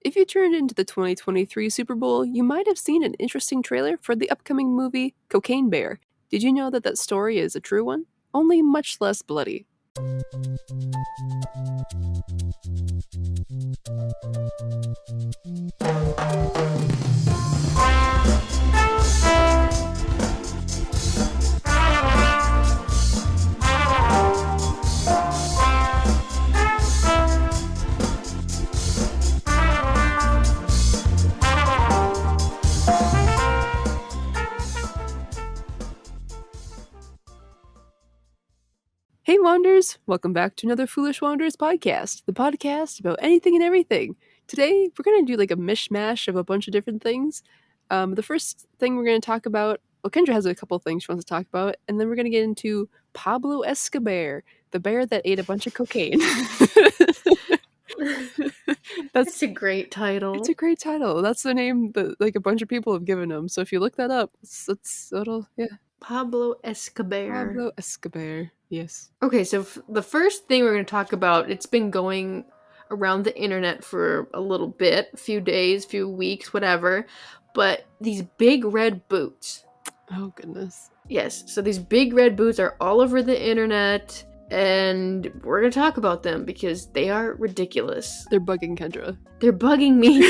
If you tuned into the 2023 Super Bowl, you might have seen an interesting trailer for the upcoming movie Cocaine Bear. Did you know that that story is a true one? Only much less bloody. Hey Wanderers! Welcome back to another Foolish Wanderers podcast, the podcast about anything and everything. Today, we're going to do like a mishmash of a bunch of different things. The first thing we're going to talk about, well, Kendra has a couple of things she wants to talk about, and then we're going to get into Pablo Escobar, the bear that ate a bunch of cocaine. That's a great title. It's a great title. That's the name that like a bunch of people have given him. So if you look that up, yeah. Pablo Escobar. Pablo Escobar, yes. Okay, so the first thing we're going to talk about, it's been going around the internet for a little bit, a few days, few weeks, whatever, but these big red boots. Oh, goodness. Yes, so these big red boots are all over the internet, and we're going to talk about them because they are ridiculous. They're bugging Kendra. They're bugging me.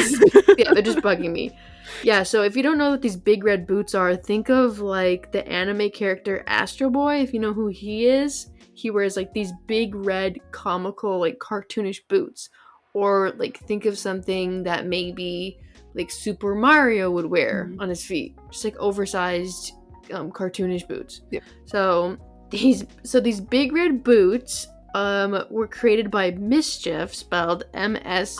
Yeah, they're just bugging me. Yeah, so if you don't know what these big red boots are, think of like the anime character Astro Boy, if you know who he is. He wears like these big red comical like cartoonish boots. Or like think of something that maybe like Super Mario would wear on his feet. Just like oversized cartoonish boots. Yep. So these big red boots were created by Mischief, spelled MSCHF.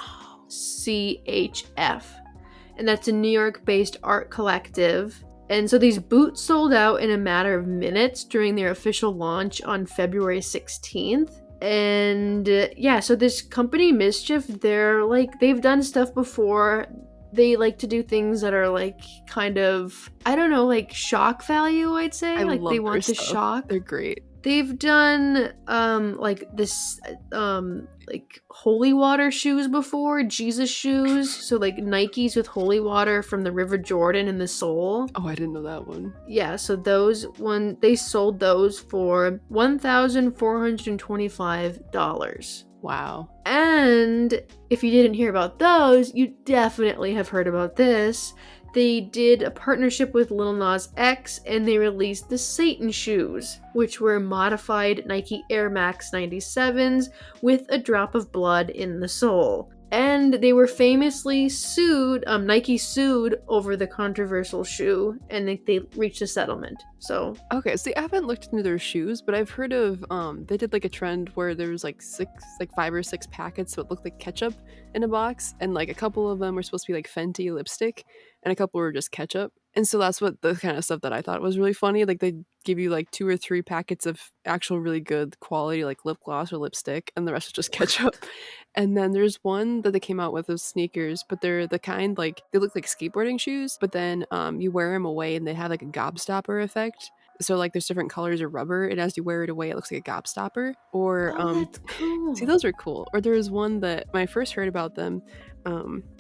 And that's a New York-based art collective. And so these boots sold out in a matter of minutes during their official launch on February 16th. And yeah, so this company Mischief, they've done stuff before. They like to do things that are like kind of, I don't know, like shock value, I'd say. I like love they want their to stuff. shock. They're great. They've done like this like holy water shoes before, Jesus shoes. So like Nikes with holy water from the River Jordan in the sole. Oh, I didn't know that one. Yeah, so they sold those for $1,425. Wow. And if you didn't hear about those, you definitely have heard about this. They did a partnership with Lil Nas X, and they released the Satan shoes, which were modified Nike Air Max 97s with a drop of blood in the sole. And they were famously sued, Nike sued over the controversial shoe, and they reached a settlement. So okay, see, I haven't looked into their shoes, but I've heard of they did like a trend where there was like 5 or 6 packets, so it looked like ketchup in a box, and like a couple of them were supposed to be like Fenty lipstick, and a couple were just ketchup. And so that's what the kind of stuff that I thought was really funny. Like they give you like 2 or 3 packets of actual really good quality like lip gloss or lipstick, and the rest is just ketchup. And then there's one that they came out with of sneakers, but they're the kind like they look like skateboarding shoes, but then you wear them away and they have like a gobstopper effect. So like there's different colors of rubber, and as you wear it away, it looks like a gobstopper. Or that's cool. See, those are cool. Or there was one that when I first heard about them,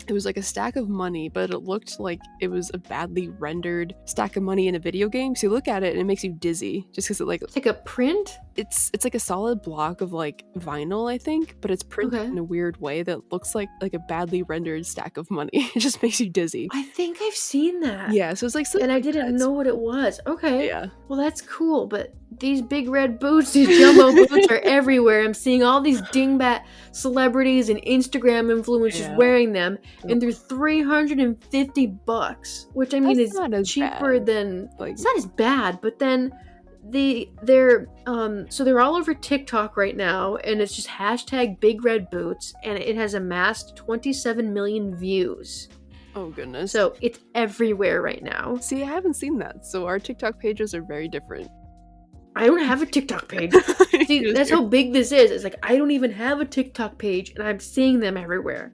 it was like a stack of money, but it looked like it was a badly rendered stack of money in a video game. So you look at it and it makes you dizzy just because It's like a print? It's like a solid block of like vinyl, I think, but it's printed in a weird way that looks like a badly rendered stack of money. It just makes you dizzy. I think I've seen that. Yeah, so it's like and I didn't know what it was. Okay. Yeah. Well, that's cool, but these big red boots, these jumbo boots are everywhere. I'm seeing all these dingbat celebrities and Instagram influencers wearing them, and they're $350, which I mean is cheaper than it's not as bad, but then they're all over TikTok right now, and it's just hashtag big red boots, and it has amassed 27 million views. Oh goodness. So it's everywhere right now. See, I haven't seen that, so our TikTok pages are very different. I don't have a TikTok page. See, that's how big this is. It's like I don't even have a TikTok page, and I'm seeing them everywhere.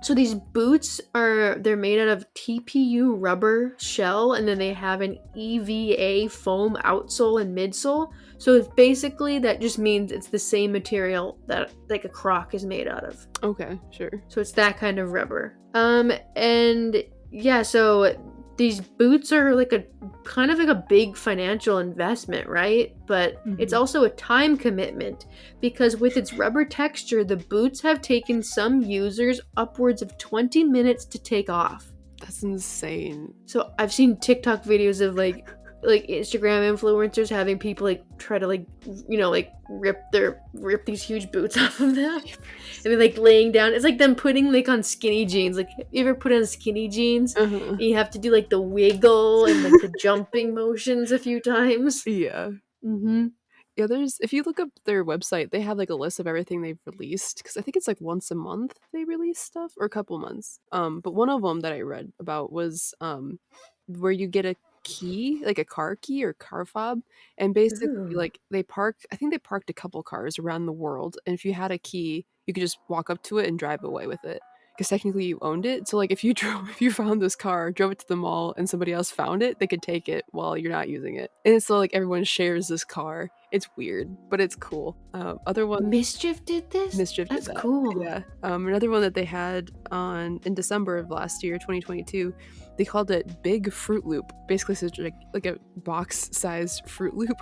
So these boots they're made out of TPU rubber shell, and then they have an EVA foam outsole and midsole. So it's basically that just means it's the same material that like a Croc is made out of. Okay, sure. So it's that kind of rubber. And yeah, so these boots are like a kind of like a big financial investment, right? But it's also a time commitment because with its rubber texture, the boots have taken some users upwards of 20 minutes to take off. That's insane. So I've seen TikTok videos of like Instagram influencers having people like try to like, you know, like rip these huge boots off of them, and they're like laying down. It's like them putting like on skinny jeans. Like, you ever put on skinny jeans? And you have to do like the wiggle and like the jumping motions a few times. Yeah. Yeah, if you look up their website, they have like a list of everything they've released, because I think it's like once a month they release stuff, or a couple months. But one of them that I read about was where you get a key, like a car key or car fob, and basically Ooh. like I think they parked a couple cars around the world, and if you had a key, you could just walk up to it and drive away with it. Because technically you owned it. So like if you found this car, drove it to the mall, and somebody else found it, they could take it while you're not using it. And so like everyone shares this car. It's weird, but it's cool. Other one, Mischief did this? Mischief did That's that. cool. Yeah. Another one that they had in December of last year, 2022, they called it Big Fruit Loop. Basically, it's like a box-sized Fruit Loop.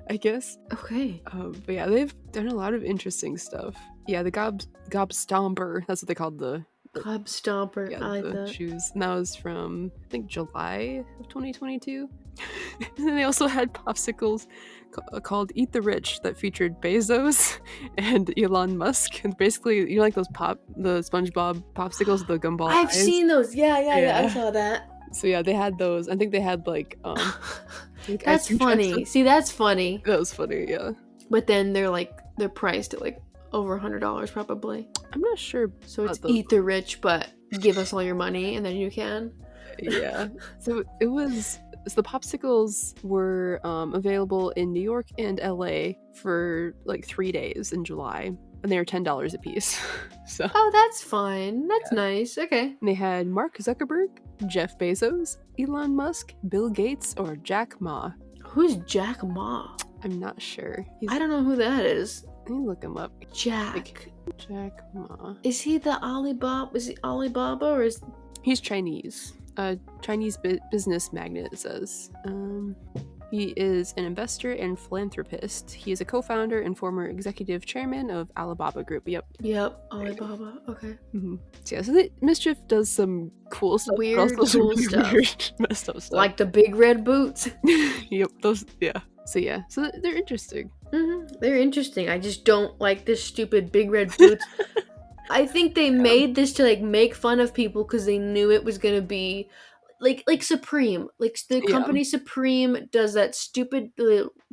I guess. Okay. But yeah, they've done a lot of interesting stuff. Yeah, the Gob Stomper. That's what they called the Club Stomper. yeah, I like the that. shoes. And that was from I think July of 2022. And then they also had popsicles called Eat the Rich that featured Bezos and Elon Musk. And basically, you know, like the SpongeBob popsicles with the gumball I've eyes? seen those. Yeah, I saw that. So yeah, they had those. I think they had like That's ice cream funny. trucks. See, that's funny. That was funny, yeah. But then they're priced at like over $100 probably. I'm not sure. So it's about those. eat the rich, but give us all your money and then you can. Yeah. So the popsicles were available in New York and LA for like 3 days in July, and they were $10 a piece. So Oh, that's fine. That's nice. Okay. they had Mark Zuckerberg, Jeff Bezos, Elon Musk, Bill Gates, or Jack Ma. Who's Jack Ma? I'm not sure. I don't know who that is. Let me look him up. Jack. Jack Ma. Is he the Alibaba? Is he Alibaba or is He's Chinese. Chinese business magnate, it says. He is an investor and philanthropist. He is a co-founder and former executive chairman of Alibaba Group. Yep. Alibaba. Okay. So yeah, so Mischief does some cool stuff, Weird, but also some cool really stuff. weird, messed up stuff. Like the big red boots. Yep, those. Yeah. So yeah, so they're interesting. They're interesting. I just don't like this stupid big red boots. I think they made this to like make fun of people because they knew it was gonna be like Supreme. Like the company Supreme does that stupid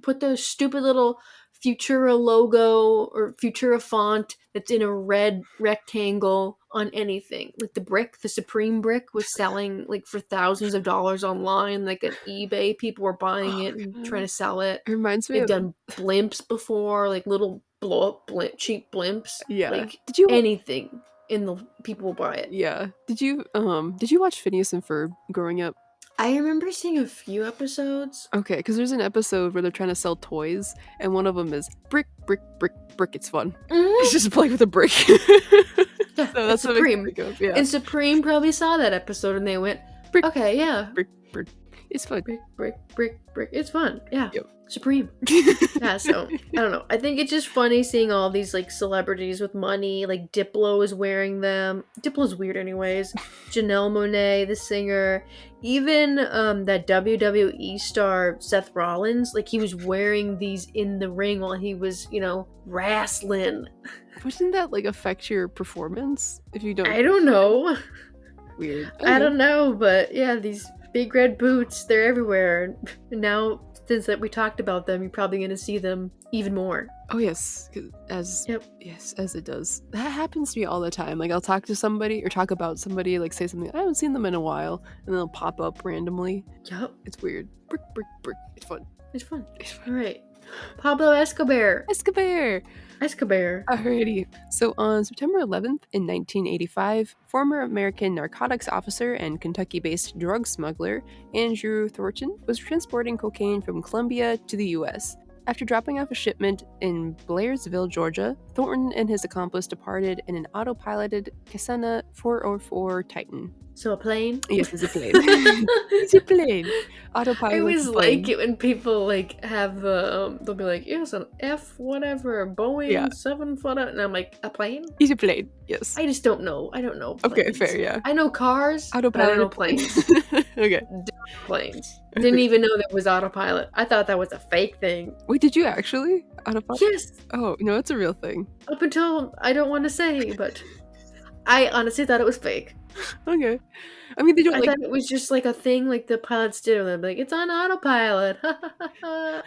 put the stupid little Futura logo or Futura font that's in a red rectangle on anything. Like the Supreme brick was selling like for thousands of dollars online, like at eBay. People were buying it and trying to sell it. It reminds me They've of done blimps before, like little blow up cheap blimps. Yeah. Like Did you anything in the people will buy it. Yeah. Did you watch Phineas and Ferb growing up? I remember seeing a few episodes. Okay, because there's an episode where they're trying to sell toys, and one of them is brick, brick, brick, brick. It's fun. It's just playing with a brick. Yeah, So that's what Supreme. it makes me think of. Yeah. And Supreme probably saw that episode and they went, Brick. okay, yeah. Brick, brick. It's fun. Brick, brick, brick, brick. It's fun. Yeah. Yep. Supreme. Yeah, so I don't know. I think it's just funny seeing all these like celebrities with money. Like Diplo is wearing them. Diplo's weird anyways. Janelle Monáe, the singer. Even that WWE star Seth Rollins, like he was wearing these in the ring while he was, wrestling. Wouldn't that like affect your performance if you don't? I don't know. Weird. I don't know, but yeah, these big red boots, they're everywhere. And now, since that we talked about them, you're probably going to see them even more. Oh yes, as it does. That happens to me all the time. Like I'll talk to somebody or talk about somebody, like say something I haven't seen them in a while, and they'll pop up randomly. Yep. It's weird. Brick, brick, brick. It's fun. It's fun. All right. Pablo Escobar. Escobar! Escobar. Alrighty. So on September 11th in 1985, former American narcotics officer and Kentucky-based drug smuggler Andrew Thornton was transporting cocaine from Colombia to the U.S. After dropping off a shipment in Blairsville, Georgia, Thornton and his accomplice departed in an autopiloted Cessna 404 Titan. So a plane? Yes, it's a plane. It's a plane. I Autopilot always plane. like it when people like have the they'll be like, yes, an F whatever, Boeing Yeah. 7 foot, and I'm like, a plane? It's a plane. Yes. I just don't know. I don't know. Okay, Planes. fair, yeah. I know cars, but I don't Autopilot know planes. Okay. Planes. Didn't even know there was autopilot. I thought that was a fake thing. Wait, did you actually? Autopilot? Yes. Oh, no, it's a real thing. Up until I don't want to say, but I honestly thought it was fake. Okay. I mean, they don't I like. thought it was just like a thing like the pilots did, and they'd be like, it's on autopilot.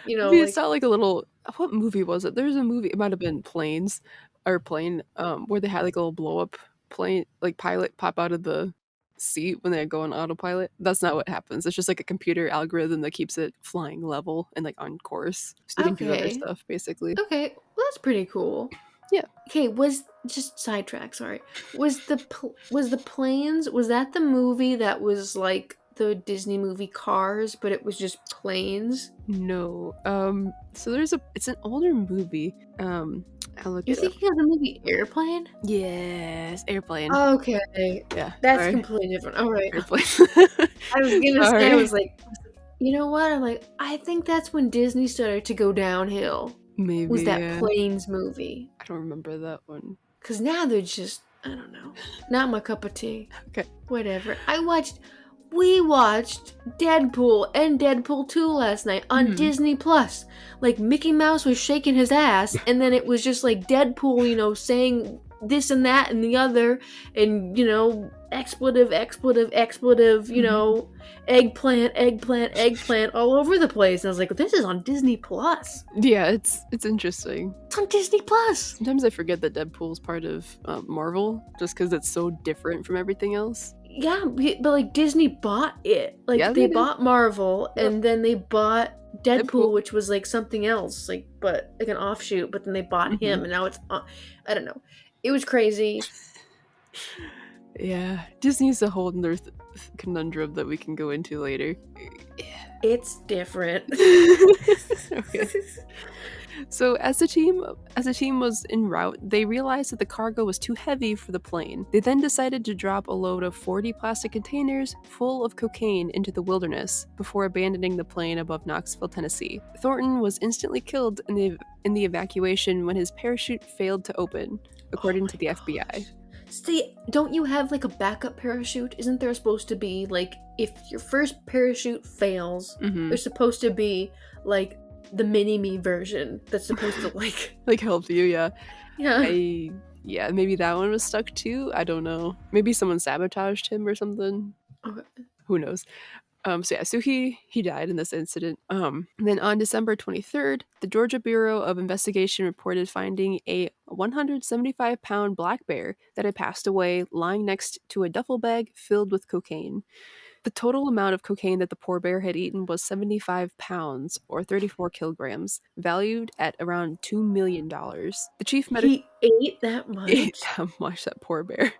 You know, I mean, like, it's not like a little. What movie was it? There's a movie. It might have been Planes or Plane. Where they had like a little blow up plane, like pilot pop out of the seat when they go on autopilot. That's not what happens. It's just like a computer algorithm that keeps it flying level and like on course, so you can do other okay. stuff basically. Okay, well, that's pretty cool. Yeah. Okay, was just sidetrack. Sorry. Was the planes? Was that the movie that was like the Disney movie Cars, but it was just planes? No. So it's an older movie. I'll look You're it up. thinking of the movie Airplane? Yes, Airplane. Okay, Yeah. that's sorry. completely different. All right. Airplane. I was gonna say, I Sorry. was like, you know what? I'm like, I think that's when Disney started to go downhill. Maybe Was that yeah. Planes movie? I don't remember that one. Because now they're just, I don't know, not my cup of tea. Okay. Whatever. We watched Deadpool and Deadpool 2 last night on Disney Plus. Like, Mickey Mouse was shaking his ass, and then it was just like Deadpool, you know, saying this and that and the other, and, you know, expletive, you know, eggplant all over the place. And I was like, this is on Disney Plus. Yeah, it's interesting. It's on Disney Plus. Sometimes I forget that Deadpool's part of Marvel, just because it's so different from everything else. Yeah, but like Disney bought it. Like Yeah, they they did. bought Marvel, Yep. and then they bought Deadpool, Deadpool. which was like something else, like an offshoot. But then they bought him, and now it's I don't know. It was crazy. Yeah, Disney's a whole other conundrum that we can go into later. It's different. Okay. So as the team was en route, they realized that the cargo was too heavy for the plane. They then decided to drop a load of 40 plastic containers full of cocaine into the wilderness before abandoning the plane above Knoxville, Tennessee. Thornton was instantly killed in the evacuation when his parachute failed to open, according to the FBI. See, don't you have like a backup parachute? Isn't there supposed to be like if your first parachute fails, there's supposed to be like the mini-me version that's supposed to like help you, yeah. Yeah. Maybe that one was stuck too. I don't know. Maybe someone sabotaged him or something. Okay. Who knows? So he died in this incident. Then on December 23rd, the Georgia Bureau of Investigation reported finding a 175-pound black bear that had passed away lying next to a duffel bag filled with cocaine. The total amount of cocaine that the poor bear had eaten was 75 pounds, or 34 kilograms, valued at around $2 million. The chief medical... He ate that much? ate that much, that poor bear.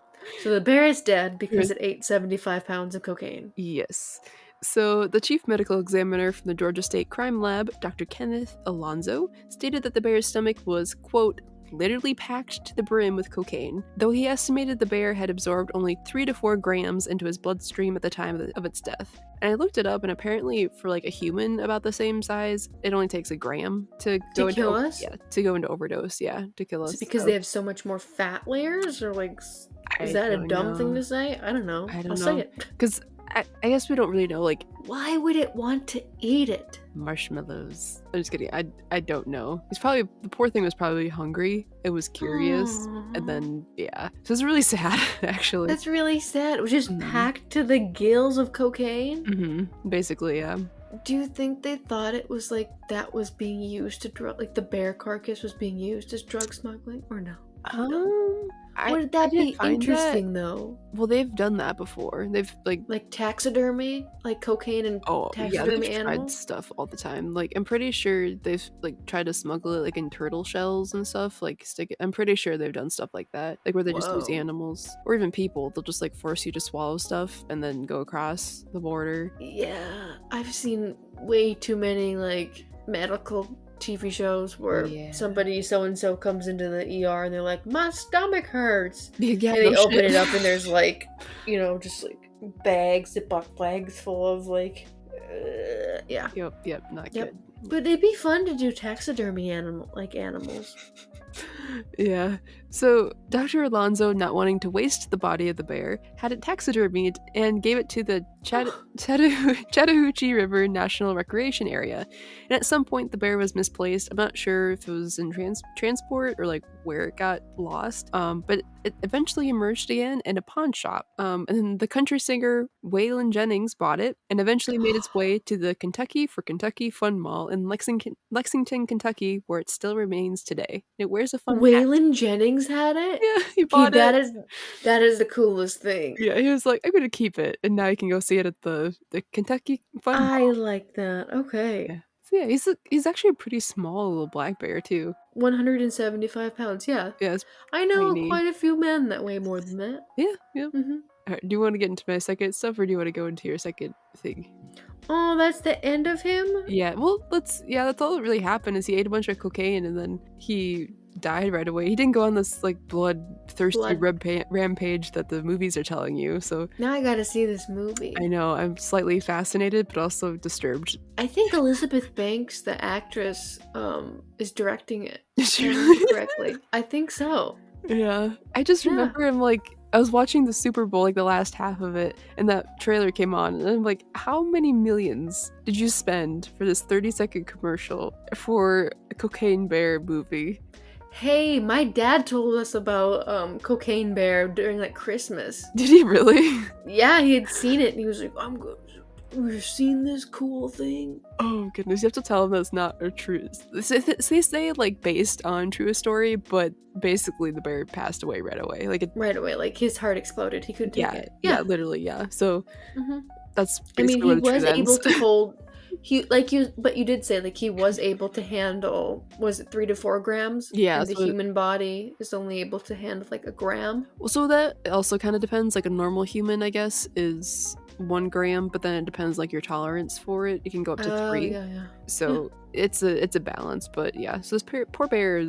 So the bear is dead because it ate 75 pounds of cocaine. Yes. So the chief medical examiner from the Georgia State Crime Lab, Dr. Kenneth Alonzo, stated that the bear's stomach was, quote, literally packed to the brim with cocaine, though he estimated the bear had absorbed only 3 to 4 grams into his bloodstream at the time of its death. And I looked it up, and apparently for like a human about the same size, it only takes a gram to go kill us? Yeah, to go into overdose, yeah, to kill us. Is it because they have so much more fat layers, or like, is that a dumb thing to say? I don't know. I'll say it. Because I guess we don't really know, like... Why would it want to eat it? Marshmallows. I'm just kidding. I don't know. The poor thing was probably hungry. It was curious. Aww. And then, yeah. So it's really sad, actually. That's really sad. It was just packed to the gills of cocaine? Basically, yeah. Do you think they thought it was like that was being used to drug, like the bear carcass was being used as drug smuggling, or no? Would I that didn't be find that. interesting though? Well, they've done that before. They've Like taxidermy? Like cocaine and oh yeah, they've taxidermy tried animals? stuff all the time. Like I'm pretty sure they've like tried to smuggle it like in turtle shells and stuff. Like stick it. I'm pretty sure they've done stuff like that. Like where they just use Whoa. animals or even people. They'll just like force you to swallow stuff and then go across the border. Yeah, I've seen way too many like medical TV shows where Yeah. somebody so and so comes into the ER and they're like, "My stomach hurts," Yeah, and no they open shit. it up and there's like, just like bags, Ziploc bags full of like, yeah. Yep, not Yep. good. But it'd be fun to do taxidermy animals. Yeah. So Dr. Alonso, not wanting to waste the body of the bear, had it taxidermied and gave it to the Chattahoochee River National Recreation Area. And at some point, the bear was misplaced. I'm not sure if it was in transport or like where it got lost. But it eventually emerged again in a pawn shop. And then the country singer Waylon Jennings bought it and eventually made its way to the Kentucky for Kentucky Fun Mall in Lexington, Kentucky, where it still remains today. It wears a fun hat. Waylon Jennings had it? Yeah, he Okay, bought it. that is the coolest thing. Yeah, he was like, I'm gonna keep it, and now you can go see it at the Kentucky Fun I Mall. like that. Okay. Yeah, so yeah, he's actually a pretty small little black bear too. 175 pounds, yeah. Yeah, it's I know tiny. quite a few men that weigh more than that. Yeah, yeah. hmm All right, do you want to get into my second stuff, or do you want to go into your second thing? Oh, that's the end of him? Yeah, well, that's all that really happened is he ate a bunch of cocaine and then he died right away. He didn't go on this like bloodthirsty rampage that the movies are telling you. So Now I gotta see this movie. I know I'm slightly fascinated, but also disturbed. I think Elizabeth Banks, the actress, is directing it. Is she if I really? remember correctly. I think so. Yeah, I just Yeah. remember him like I was watching the Super Bowl, like the last half of it, and that trailer came on, and I'm like, how many millions did you spend for this 30-second commercial for a Cocaine Bear movie? Hey, my dad told us about Cocaine Bear during like Christmas. Did he really? Yeah, he had seen it and he was like, we've seen this cool thing. Oh goodness, you have to tell him that's not a true. They say like based on true story, but basically the bear passed away right away. Right away, like his heart exploded. He couldn't take Yeah, it. yeah, literally, yeah. So that's I mean, basically he where the was truth able ends. to hold. But you did say like he was able to handle. Was it 3 to 4 grams? Yeah, and the so human body is only able to handle like a gram. well, so that also kind of depends. Like a normal human, I guess, is 1 gram, but then it depends like your tolerance for it. It can go up to 3. Yeah. So it's a balance, but yeah. So this poor bear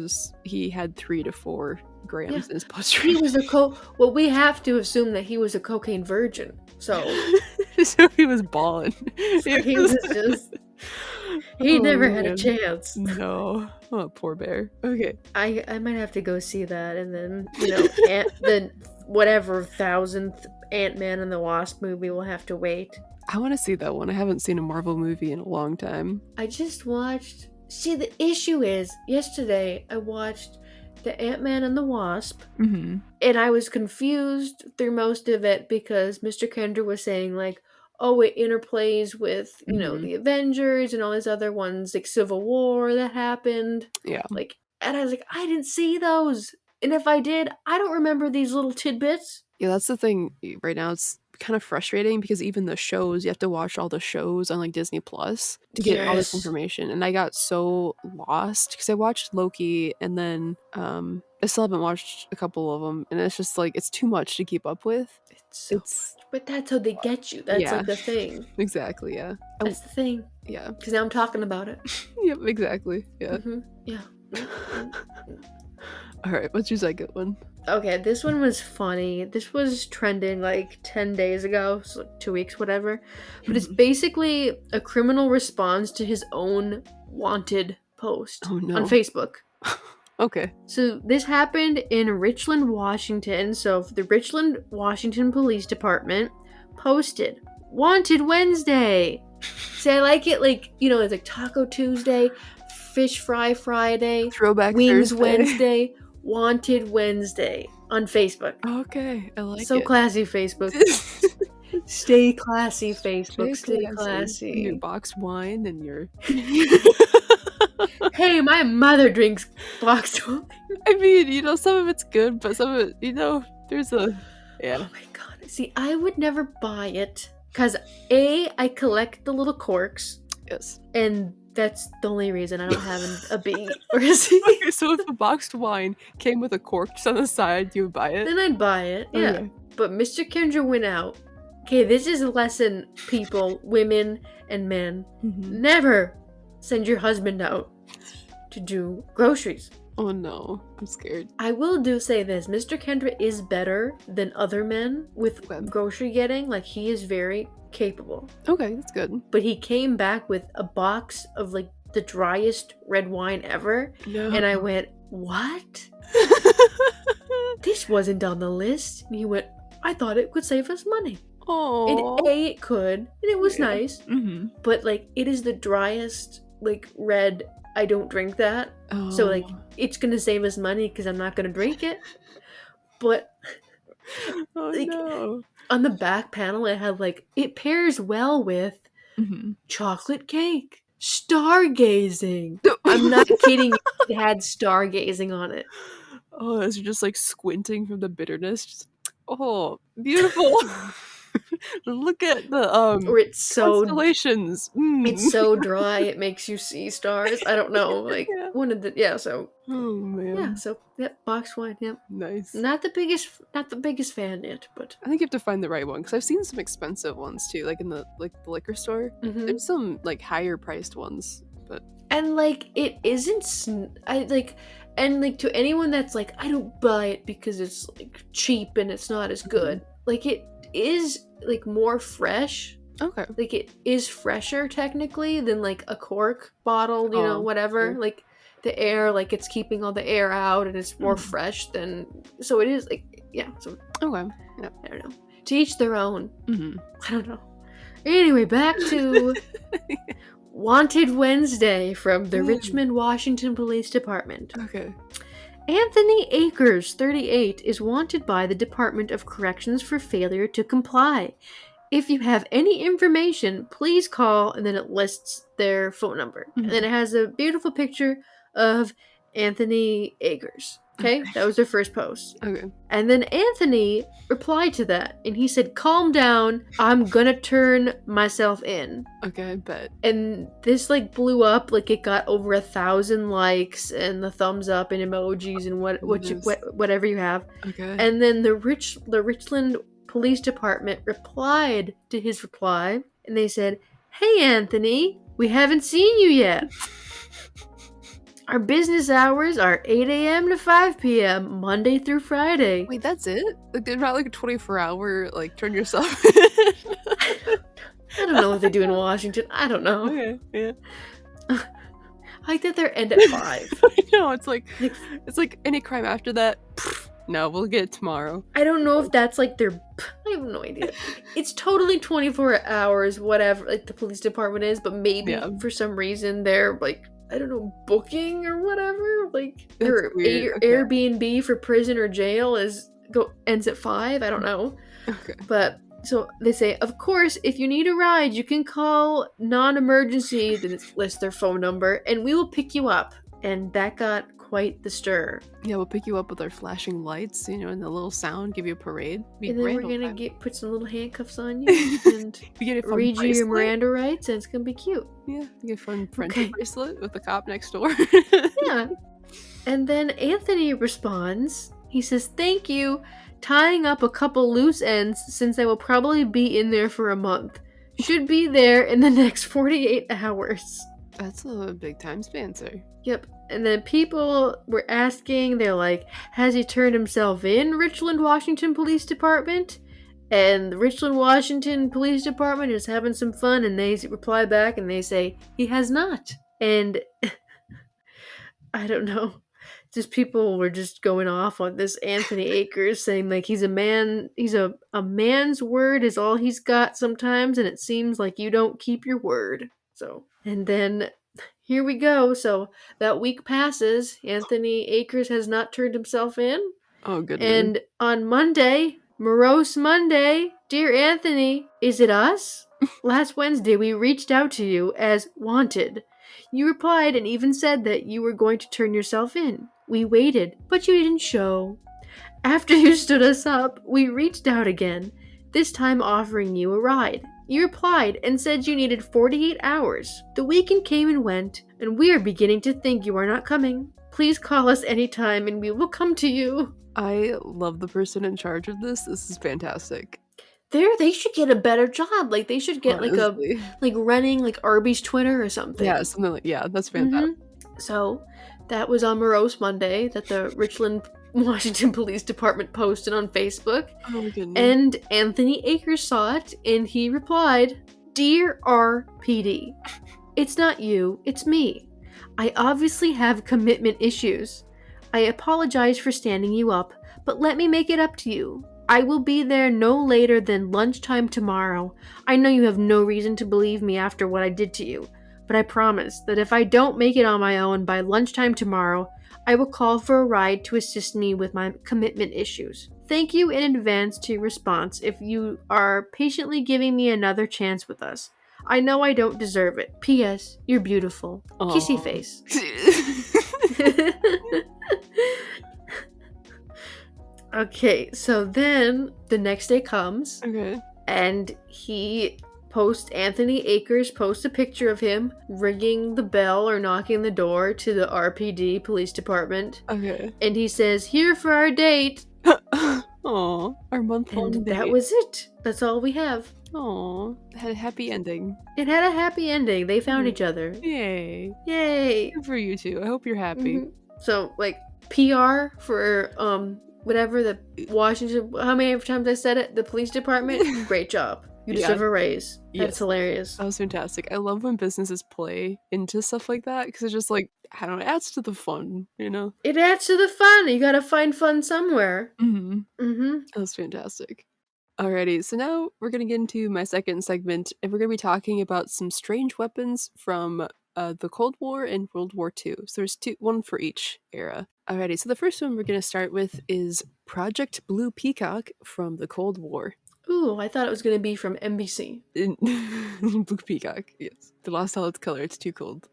he had 3 to 4 grams in his He bloodstream. was well, we have to assume that he was a cocaine virgin. So So he was balling. he was just. He Oh, never had a man. chance. No. Oh, poor bear. Okay. I might have to go see that, and then the whatever 1000th Ant-Man and the Wasp movie will have to wait. I want to see that one. I haven't seen a Marvel movie in a long time. I just watched. See, the issue is yesterday I watched the Ant-Man and the Wasp, Mm-hmm. and I was confused through most of it because Mr. Kendra was saying like, oh, it interplays with the Avengers and all these other ones like Civil War that happened. Yeah. Like, and I was like, I didn't see those. And if I did, I don't remember these little tidbits. Yeah, that's the thing right now. It's kind of frustrating because even the shows, you have to watch all the shows on like Disney Plus to get all this Yes. information. And I got so lost because I watched Loki and then I still haven't watched a couple of them. And it's just like, it's too much to keep up with. It's but that's how they get you. That's Yeah. like the thing. Exactly, yeah. That's the thing. Yeah. Because now I'm talking about it. Yep, exactly. Yeah. Yeah. All right, what's your second one? Okay, this one was funny. This was trending like 10 days ago, so like 2 weeks, whatever. But it's basically a criminal response to his own wanted post Oh, no. on Facebook. Okay. So this happened in Richland, Washington. So the Richland, Washington Police Department posted, Wanted Wednesday. See, I like it like, it's like Taco Tuesday, Fish Fry Friday, Throwback Wings Thursday. Wednesday, Wanted Wednesday on Facebook. Okay, I like So it. classy, Facebook. Stay classy, Facebook. Stay classy. Your boxed wine and your Hey, my mother drinks boxed wine. I mean, some of it's good, but some of it, there's a yeah. Oh my god. See, I would never buy it. Because A, I collect the little corks. Yes. And that's the only reason I don't have a B or a C. Okay, so if a boxed wine came with a cork just on the side, you would buy it? Then I'd buy it, yeah. Okay. But Mr. Kendra went out. Okay, this is a lesson, people, women and men. Mm-hmm. Never send your husband out to do groceries. Oh no, I'm scared. I will say this. Mr. Kendra is better than other men with grocery getting. Like, he is very capable. Okay, that's good. But he came back with a box of, like, the driest red wine ever. No. And I went, what? This wasn't on the list. And he went, I thought it could save us money. Oh. And it could. And it was nice. Mm-hmm. But, like, it is the driest, like, red. I don't drink that. Oh. So, like, it's going to save us money because I'm not going to drink it. But, no. On the back panel, it had, like, it pairs well with chocolate cake. Stargazing. I'm not kidding you. It had stargazing on it. Oh, as you're just, like, squinting from the bitterness. Just, oh, beautiful. Look at the or it's so constellations. It's so dry it makes you see stars. I don't know, like one of the so. Oh man. Yeah, box wine. Yep. Nice. Not the biggest fan yet, but I think you have to find the right one because I've seen some expensive ones too, like in the liquor store. Mm-hmm. There's some like higher priced ones, but and like it isn't. To anyone that's like, I don't buy it because it's like cheap and it's not as good. Like it is like more fresh. Okay. Like it is fresher technically than like a cork bottle, whatever. Yeah. Like the air, like it's keeping all the air out and it's more fresh than. So it is like So okay. Yeah. I don't know. To each their own. Mm-hmm. I don't know. Anyway, back to Wanted Wednesday from the Richmond, Washington Police Department. Okay. Anthony Akers, 38, is wanted by the Department of Corrections for failure to comply. If you have any information, please call, and then it lists their phone number. Mm-hmm. And then it has a beautiful picture of Anthony Akers. Okay? That was their first post. Okay. And then Anthony replied to that, and he said, calm down, I'm gonna turn myself in. Okay, I bet. And this, like, blew up, like, it got over 1,000 likes, and the thumbs up, and emojis, and whatever you have. Okay. And then the Richland Police Department replied to his reply, and they said, hey, Anthony, we haven't seen you yet. Our business hours are 8 a.m. to 5 p.m., Monday through Friday. Wait, that's it? Like, they're not like a 24-hour, like, turn yourself in? I don't know what they do in Washington. I don't know. Okay, yeah. I like that they're end at 5. I know, it's like any crime after that, no, we'll get it tomorrow. I don't know if that's like their... I have no idea. It's totally 24 hours, whatever, like the police department is, but maybe for some reason they're like... I don't know, booking or whatever. Like their Airbnb for prison or jail ends at 5. I don't know. Okay. But so they say, of course, if you need a ride, you can call non-emergency. Then it lists their phone number, and we will pick you up. And that got quite the stir. Yeah, we'll pick you up with our flashing lights, and the little sound, give you a parade. And then we're gonna put some little handcuffs on you and read you your Miranda rights, and it's gonna be cute. Yeah, you get a fun friendship bracelet with the cop next door. Yeah. And then Anthony responds. He says, thank you. Tying up a couple loose ends since I will probably be in there for a month. Should be there in the next 48 hours. That's a big time span, sir. Yep. And then people were asking, they're like, has he turned himself in, Richland, Washington Police Department? And the Richland, Washington Police Department is having some fun, and they reply back and they say, he has not. And I don't know. Just people were just going off on this Anthony Akers saying like he's a man, he's a man's word is all he's got sometimes, and it seems like you don't keep your word. So, and then here we go. So that week passes. Anthony Akers has not turned himself in. Oh, good. And on Monday, Morose Monday, dear Anthony, is it us? Last Wednesday, we reached out to you as wanted. You replied and even said that you were going to turn yourself in. We waited, but you didn't show. After you stood us up, we reached out again, this time offering you a ride. You replied and said you needed 48 hours. The weekend came and went, and we are beginning to think you are not coming. Please call us anytime and we will come to you. I love the person in charge of this. This is fantastic. They should get a better job. Like, they should get Honestly. running like Arby's Twitter or something. Yeah, something like, yeah, that's fantastic. So, that was on Morose Monday that the Richland, Washington Police Department posted on Facebook. Oh my goodness. And Anthony Akers saw it, and he replied, Dear RPD, it's not you, it's me. I obviously have commitment issues. I apologize for standing you up, but let me make it up to you. I will be there no later than lunchtime tomorrow. I know you have no reason to believe me after what I did to you, but I promise that if I don't make it on my own by lunchtime tomorrow, I will call for a ride to assist me with my commitment issues. Thank you in advance to your response if you are patiently giving me another chance with us. I know I don't deserve it. P.S. You're beautiful. Aww. Kissy face. Okay, so then the next day comes. Okay. And Anthony Akers posts a picture of him ringing the bell or knocking the door to the RPD police department. Okay. And he says, here for our date. Aw, our month-long And date. that was it. That's all we have. Aw, it had a happy ending. It had a happy ending. They found each other. Yay. Yay. Good for you two. I hope you're happy. So, like, PR for, whatever, the Washington, how many times I said it? The police department? Great job. You deserve a raise. That's hilarious. That was fantastic. I love when businesses play into stuff like that because it's just like, I don't know, it adds to the fun, you know? It adds to the fun. You gotta find fun somewhere. That was fantastic. Alrighty, so now we're going to get into my second segment, and we're going to be talking about some strange weapons from the Cold War and World War II. So there's one for each era. Alrighty, so the first one we're going to start with is Project Blue Peacock from the Cold War. Ooh, I thought it was going to be from NBC. Blue Peacock, yes. The lost all its color, it's too cold.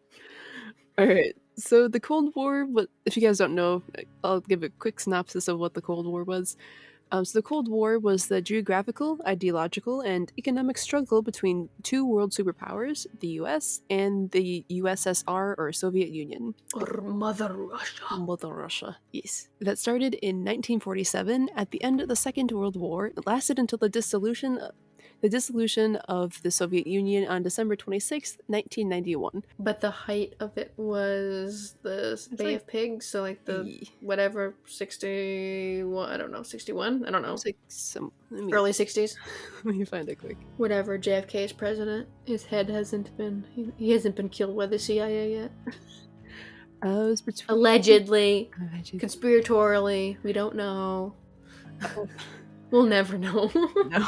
Alright, so the Cold War, if you guys don't know, I'll give a quick synopsis of what the Cold War was. So the Cold War was the geographical, ideological, and economic struggle between two world superpowers, the US and the USSR, or Soviet Union. Or Mother Russia. Mother Russia, yes. That started in 1947 at the end of the Second World War. It lasted until the dissolution of the Soviet Union on December 26th, 1991. But the height of it was the Bay of Pigs, so like the whatever 61, I don't know, 61? I don't know. It's like early 60s. Let me find it quick. Whatever, JFK is president. His head hasn't been killed by the CIA yet. It was Allegedly. Conspiratorially. We don't know. We'll never know. No.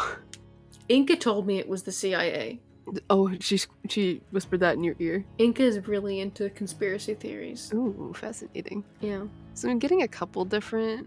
Inca told me it was the CIA. Oh, she whispered that in your ear? Inca is really into conspiracy theories. Ooh, fascinating. Yeah. So I'm getting a couple different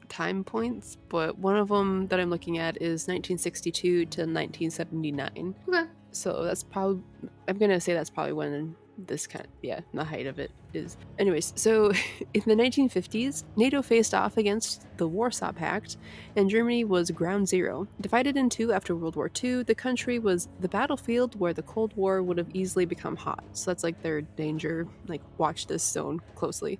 time points, but one of them that I'm looking at is 1962 to 1979. Okay. So that's probably, I'm gonna say that's probably when this the height of it is. Anyways, so in the 1950s, NATO faced off against the Warsaw Pact, and Germany was ground zero. Divided in two after World War II, the country was the battlefield where the Cold War would have easily become hot. So that's like their danger, like watch this zone closely.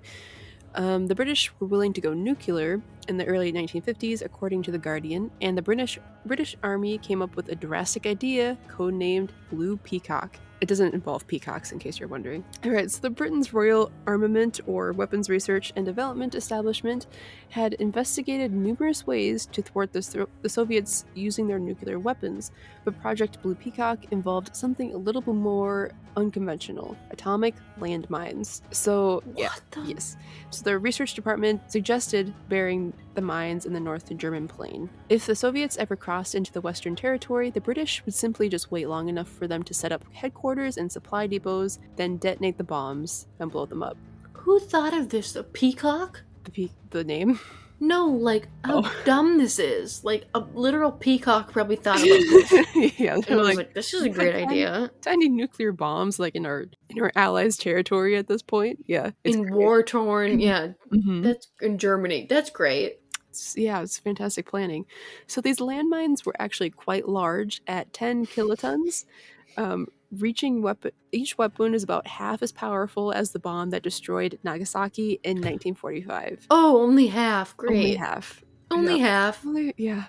The British were willing to go nuclear in the early 1950s, according to The Guardian, and the British Army came up with a drastic idea, codenamed Blue Peacock. It doesn't involve peacocks, in case you're wondering. Alright, so the Britain's Royal Armament, or Weapons Research and Development Establishment, had investigated numerous ways to thwart the Soviets using their nuclear weapons, but Project Blue Peacock involved something a little bit more unconventional: atomic landmines. So, yes. So the research department suggested burying the mines in the North German plain. If the Soviets ever crossed into the Western Territory, the British would simply just wait long enough for them to set up headquarters and supply depots, then detonate the bombs and blow them up. Who thought of this? The peacock? The name? No, like, how Oh. dumb this is. Like, a literal peacock probably thought about this. Yeah, And they're was like, like, this is a "We put great idea. tiny nuclear bombs, like, in our allies' territory at this point." Yeah, it's In great. war-torn, yeah, Mhm. that's in Germany. That's great. Yeah, it's fantastic planning. So these landmines were actually quite large at 10 kilotons. Reaching weapon Each weapon is about half as powerful as the bomb that destroyed Nagasaki in 1945. Oh, only half. Only Great. half. Only Yep. half. Yeah.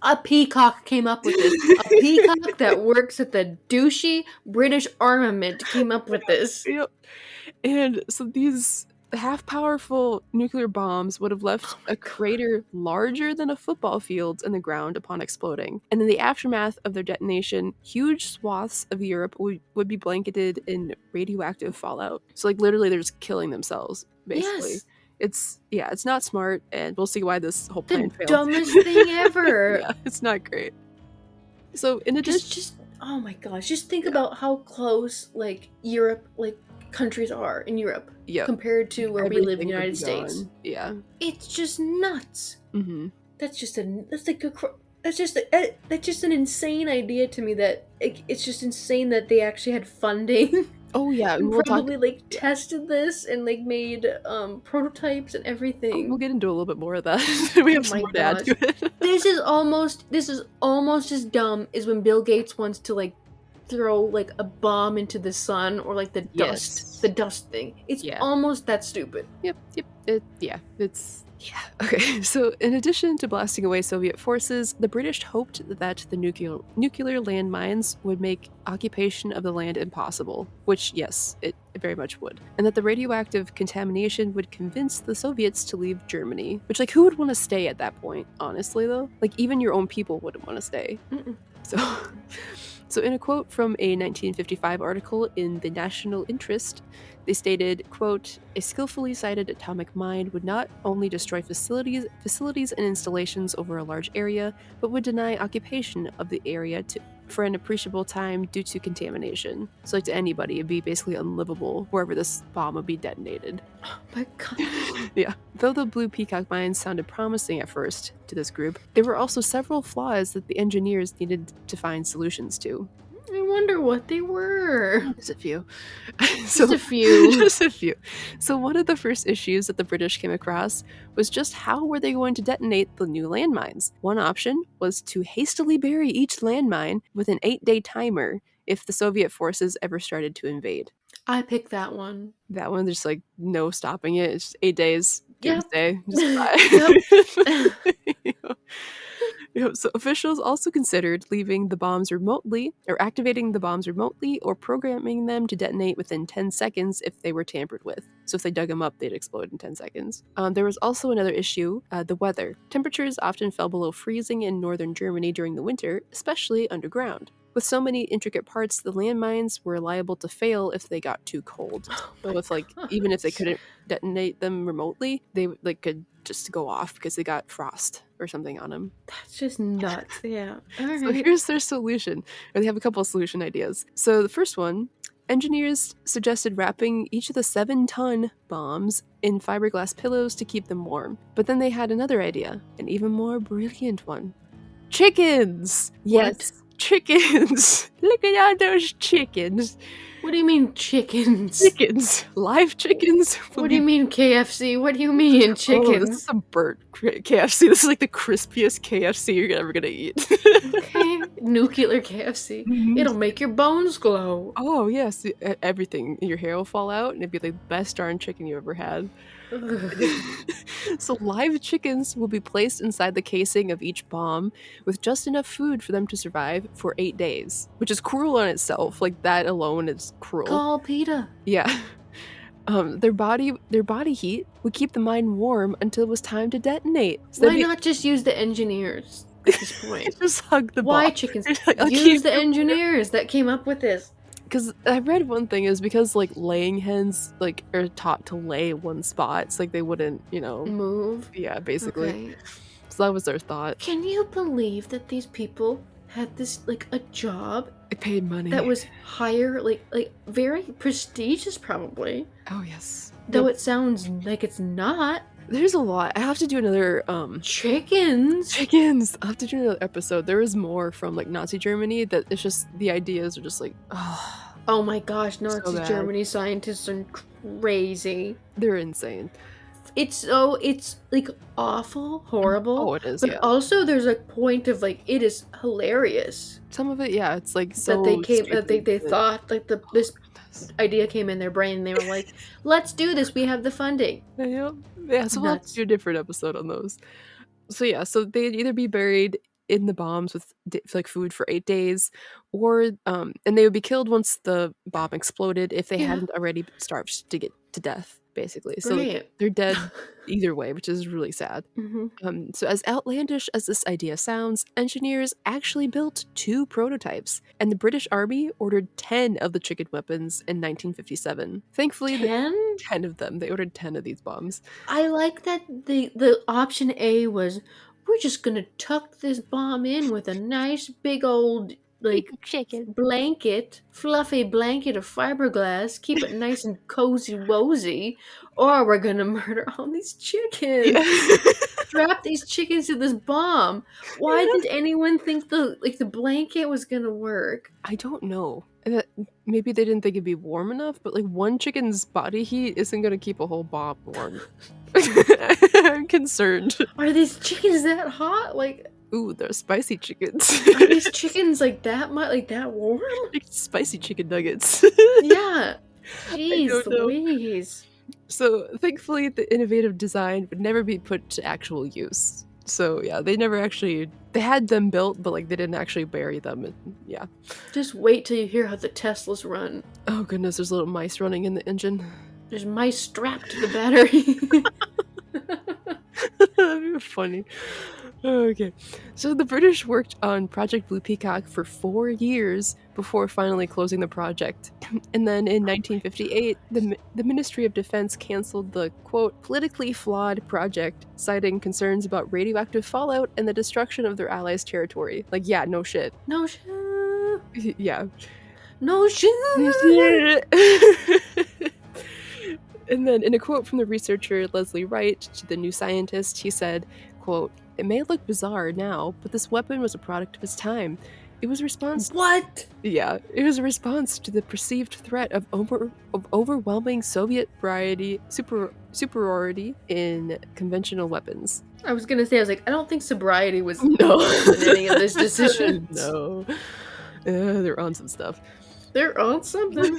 A peacock came up with this. A peacock that works at the douchey British armament came up with this. Yep. And so these half powerful nuclear bombs would have left Oh my a god. crater larger than a football field in the ground upon exploding. And in the aftermath of their detonation, huge swaths of Europe would be blanketed in radioactive fallout. So, like, literally, they're just killing themselves, basically. Yes. It's not smart, and we'll see why this whole The plan failed. dumbest thing ever. Yeah, it's not great. So, in addition, Just oh my gosh, just think about how close like Europe, like countries are in Europe yep, compared to where we live in everything the would United be States. gone. Yeah. It's just nuts. Mm-hmm. That's like that's just an insane idea to me that it's just insane that they actually had funding Oh, yeah, and and we'll talk. probably like Yeah. tested this and like made prototypes and Oh, everything. we'll get into a little bit more of that. We Oh have some my more to add gosh. to it. This is almost as dumb as when Bill Gates wants to like throw like a bomb into the sun or like Yes. the dust thing. It's Yeah. almost that stupid. Yep. Yeah. Okay. So, in addition to blasting away Soviet forces, the British hoped that the nuclear landmines would make occupation of the land impossible, which, yes, it very much would. And that the radioactive contamination would convince the Soviets to leave Germany, which, like, who would want to stay at that point, honestly, though? Like, even your own people wouldn't want to stay. Mm-mm. So, so in a quote from a 1955 article in the National Interest, they stated, quote, "A skillfully sited atomic mine would not only destroy facilities and installations over a large area, but would deny occupation of the area for an appreciable time due to contamination." So, like, to anybody, it'd be basically unlivable wherever this bomb would be detonated. Oh my god. Yeah. Though the Blue Peacock mines sounded promising at first to this group, there were also several flaws that the engineers needed to find solutions to. I wonder what they were. Just a few. Just a few. Just a few. So one of the first issues that the British came across was just how were they going to detonate the new landmines? One option was to hastily bury each landmine with an 8-day timer if the Soviet forces ever started to invade. I picked that one. That one, there's like no stopping it. It's just 8 days, Yep. doomsday, just Yep. bye. So officials also considered leaving the bombs remotely, or activating the bombs remotely, or programming them to detonate within 10 seconds if they were tampered with. So if they dug them up, they'd explode in 10 seconds. There was also another issue, the weather. Temperatures often fell below freezing in northern Germany during the winter, especially underground. With so many intricate parts, the landmines were liable to fail if they got too cold. So if, like, even if they couldn't detonate them remotely, they could just go off because they got frost or something on them. That's just nuts. Yeah. All So right. here's their solution, or they have a couple of solution ideas. So the first one, engineers suggested wrapping each of the 7-ton bombs in fiberglass pillows to keep them warm. But then they had another idea, an even more brilliant one. Chickens! What? Yes, chickens! Look at all those chickens! What do you mean chickens? Chickens! Live chickens! What do you mean KFC? What do you mean Oh, chicken? this is some burnt KFC. This is like the crispiest KFC you're ever gonna eat. Okay. Nuclear KFC. Mhm. It'll make your bones glow. Oh, yes, everything. Your hair will fall out, and it'd be like the best darn chicken you ever had. Ugh. So live chickens will be placed inside the casing of each bomb with just enough food for them to survive for 8 days, which is cruel on itself. Like, that alone is cruel. Call PETA. Yeah. Their body heat would keep the mine warm until it was time to detonate. So Why not just use the engineers at this point? just hug the Why bomb? chickens? Like, I'll Use keep the you warm. engineers that came up with this. Because I read one thing is because, like, laying hens, like, are taught to lay one spot. It's like they wouldn't, Move. yeah, basically. Okay. So that was their thought. Can you believe that these people had this like a job It paid money. that was higher, like very prestigious, probably? Oh, yes. Though it sounds like it's not. There's a lot. I have to do another Chickens? chickens. I have to do another episode. There is more from like Nazi Germany that it's just the ideas are just like oh Oh my gosh, so Nazi bad. Germany scientists are crazy. They're insane. It's like awful, horrible, Oh, it is, but yeah. also there's a point of like it is hilarious Some of it, yeah, it's like that they so came that stupid. they thought like Oh this goodness. idea came in their brain and they were like, let's do this, we have the funding. Yep. Yeah, so we'll have to do Nuts. a different episode on those. So yeah, so they'd either be buried in the bombs with like food for 8 days, or and they would be killed once the bomb exploded if they Yeah, hadn't already starved to get to death, basically. So like great. they're dead either way, which is really sad. Hmm. So as outlandish as this idea sounds, engineers actually built 2 prototypes, and the British Army ordered 10 of the chicken weapons in 1957. Thankfully, 10? 10 of them. They ordered 10 of these bombs. I like that the option A was we're just gonna tuck this bomb in with a nice big old like Chicken. fluffy blanket of fiberglass, keep it nice and cozy wozy, or we're gonna murder all these chickens. Yeah. Strap these chickens to this bomb. Why did anyone think the blanket was gonna work? I don't know. Maybe they didn't think it'd be warm enough, but like one chicken's body heat isn't gonna keep a whole bomb warm. I'm concerned. Are these chickens that hot? Like, Ooh, they're spicy chickens. are these chickens like that much, like that warm? Spicy chicken nuggets. Yeah. I Jeez don't know. Louise. So thankfully, the innovative design would never be put to actual use. So yeah, they never actually they had them built, but like they didn't actually bury them. And, yeah. Just wait till you hear how the Teslas run. Oh goodness, there's little mice running in the engine. There's mice strapped to the battery. That'd be funny. Okay. So the British worked on Project Blue Peacock for 4 years before finally closing the project. And then in 1958, the Ministry of Defense canceled the, quote, politically flawed project, citing concerns about radioactive fallout and the destruction of their allies' territory. Like, yeah, no shit. No shit. Yeah. No shit. And then in a quote from the researcher Leslie Wright to the New Scientist, he said, quote, "It may look bizarre now, but this weapon was a product of its time. It was a response What? it was a response to the perceived threat of overwhelming Soviet superiority in conventional weapons." I was gonna say, I was like, I don't think sobriety was No. involved in any of this decision. No. They're on some stuff. They're on something.